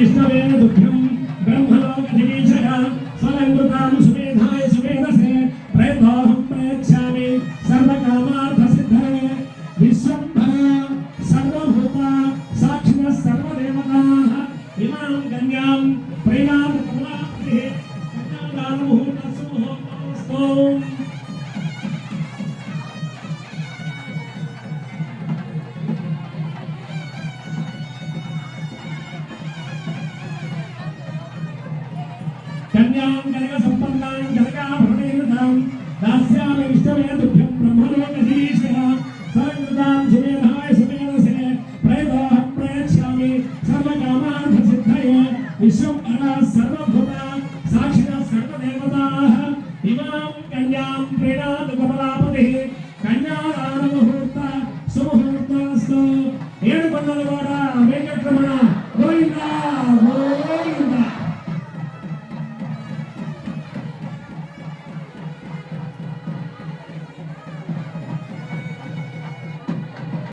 विष्णवे दुःखं ब्रह्मलोकधीशय स्वलङ्कृतां सुमेधाय सुमेधसे प्रयतोऽहं प्रयच्छामि सर्वकामार्थसिद्धये विश्वम्भरा सर्वभूता साक्षिणः सर्वदेवताः इमां कन्यां प्रेमात् कमलापतिः कन्यादानमुहूर्तस्य मुहूर्तमस्तु। कन्यां कनकसम्पन्नां कनकाभरणैर्युतां दास्यामि विष्णवे तुभ्यं ब्रह्मलोकधीशय सर्वकृतां सुमेधाय सुमेधसे प्रयतोऽहं प्रयच्छामि सर्वकामार्थसिद्धये विश्वम्भरा सर्वभूता साक्षिणः सर्वदेवताः इमां कन्यां प्रीणातु कमलापतिः कन्या